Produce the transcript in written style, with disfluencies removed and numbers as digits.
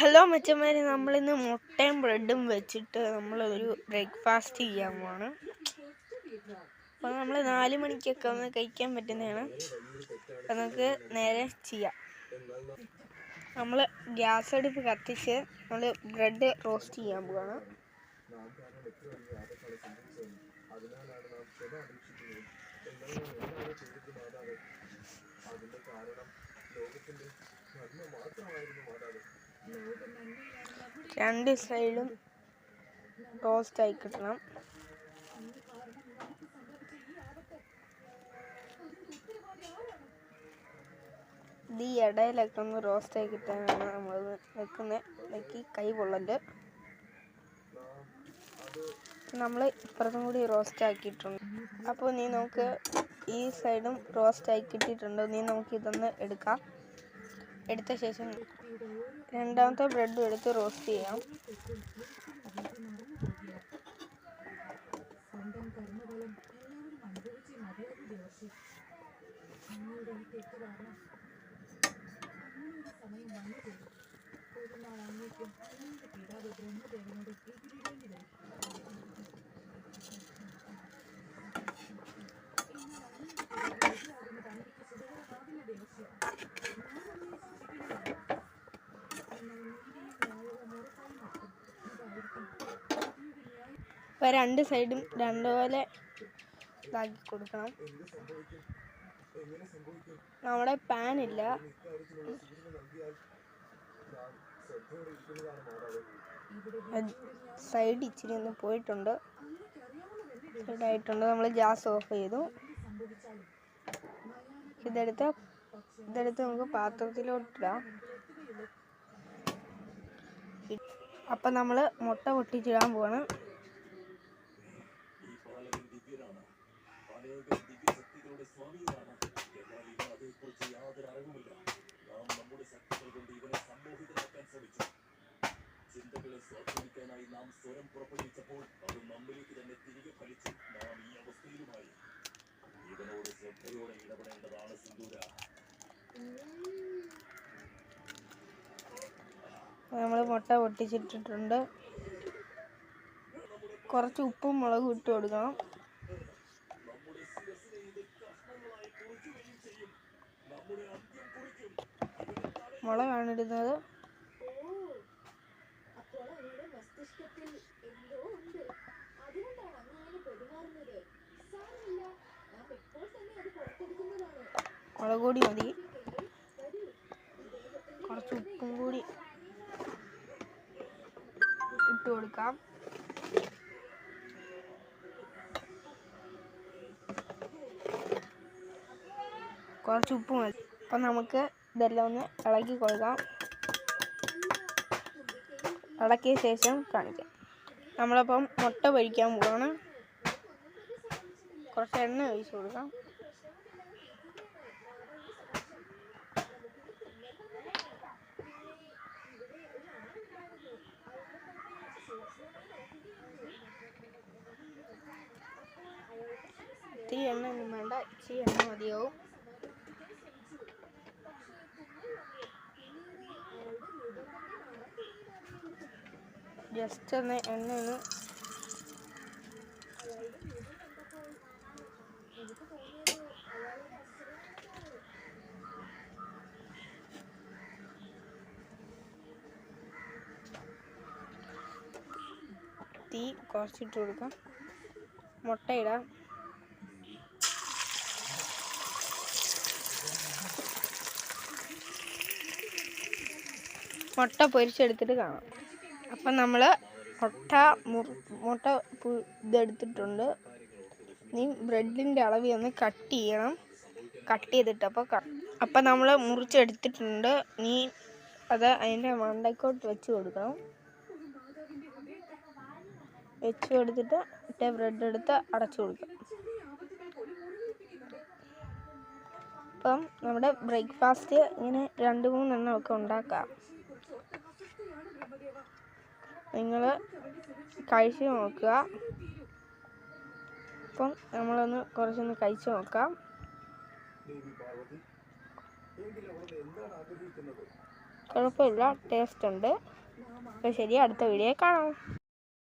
Hello മച്ചന്മാരെ, നമ്മളിന്ന് മുട്ടയും ബ്രെഡും വെച്ചിട്ട് നമ്മളൊരു ബ്രേക്ക്ഫാസ്റ്റ് ചെയ്യാൻ പോവാണ്. അപ്പോൾ നമ്മൾ 4 മണിക്കൊക്കെ ഒന്ന് കഴിക്കാൻ പറ്റുന്നതാണ്. അപ്പം നമുക്ക് നേരെ ചെയ്യാം. നമ്മൾ ഗ്യാസ് അടുപ്പ് കത്തിച്ച് നമ്മൾ ബ്രെഡ് റോസ്റ്റ് ചെയ്യാൻ പോവാണ്. രണ്ട് സൈഡും റോസ്റ്റ് ആയി കിട്ടണം. ഇത് ഈ ഇടയിലൊക്കെ ഒന്ന് റോസ്റ്റ് ആയി കിട്ടാനാണ് നമ്മൾ വെക്കുന്നത്. ഇടയ്ക്ക് കൈ പൊള്ളല്. നമ്മൾ ഇപ്പുറത്തും കൂടി റോസ്റ്റ് ആക്കിയിട്ടുണ്ട്. അപ്പോൾ നീ നമുക്ക് ഈ സൈഡും റോസ്റ്റ് ആയി കിട്ടിയിട്ടുണ്ട്. നമുക്ക് ഇതൊന്ന് എടുക്കാം. എടുത്ത ശേഷം രണ്ടാമത്തെ ബ്രെഡും എടുത്ത് റോസ്റ്റ് ചെയ്യാം. അപ്പോൾ രണ്ട് സൈഡും രണ്ടുപോലെ ഇതാക്കി കൊടുക്കണം. നമ്മുടെ പാനില്ല, സൈഡ് ഇച്ചിരി ഒന്ന് പോയിട്ടുണ്ട്, സൈഡായിട്ടുണ്ട്. നമ്മൾ ഗ്യാസ് ഓഫ് ചെയ്തു. ഇതെടുത്ത് നമുക്ക് പാത്രത്തിലോട്ടിടാം. അപ്പം നമ്മൾ മുട്ട പൊട്ടിച്ചിടാൻ പോവാണ്. നമ്മൾ മുട്ട പൊട്ടിച്ചിട്ടിട്ടുണ്ട്. കുറച്ച് ഉപ്പും മുളകും ഇട്ട് കൊടുക്കണം. മുളകാണ് ഇടുന്നത്. മുളക് പൊടി മതി. കുറച്ച് ഉപ്പും കൂടി ഇട്ട് കൊടുക്കാം. കുറച്ച് ഉപ്പ് മതി. അപ്പം നമുക്ക് ഇതെല്ലാം ഒന്ന് ഇളക്കി കൊടുക്കാം. ഇളക്കിയ ശേഷം കാണിക്കാം. നമ്മളപ്പം മുട്ട പൊരിക്കാൻ പോവാണ്. കുറച്ച് എണ്ണ ഒഴിച്ച് കൊടുക്കാം. ഇത്തിരി എണ്ണ ഒന്നും വേണ്ട, ഇച്ചിരി എണ്ണ മതിയാവും. ജസ്റ്റ് ഒന്ന് എണ്ണ ഒന്ന് തീ കുറച്ചിട്ട് കൊടുക്കാം. മുട്ട ഇടാം. മുട്ട പൊരിച്ചെടുത്തിട്ട് കാണാം. അപ്പം നമ്മൾ മുട്ട ഇതെടുത്തിട്ടുണ്ട്. നീ ബ്രെഡിൻ്റെ അളവിൽ ഒന്ന് കട്ട് ചെയ്യണം. കട്ട് ചെയ്തിട്ട് അപ്പം നമ്മൾ മുറിച്ചെടുത്തിട്ടുണ്ട്. നീ അത് അതിൻ്റെ മണ്ടയ്ക്കോട്ട് വെച്ച് കൊടുക്കണം. വെച്ച് കൊടുത്തിട്ട് മറ്റേ ബ്രെഡ് എടുത്ത് അടച്ചു കൊടുക്കാം. അപ്പം നമ്മുടെ ബ്രേക്ക്ഫാസ്റ്റ് ഇങ്ങനെ 2-3 എണ്ണമൊക്കെ ഉണ്ടാക്കാം. നിങ്ങൾ കഴിച്ച് നോക്കുക. അപ്പം നമ്മളൊന്ന് കുറച്ചൊന്ന് കഴിച്ച് നോക്കാം. കുഴപ്പമില്ല, ടേസ്റ്റ് ഉണ്ട്. അപ്പോൾ ശരി, അടുത്ത വീഡിയോ കാണാം.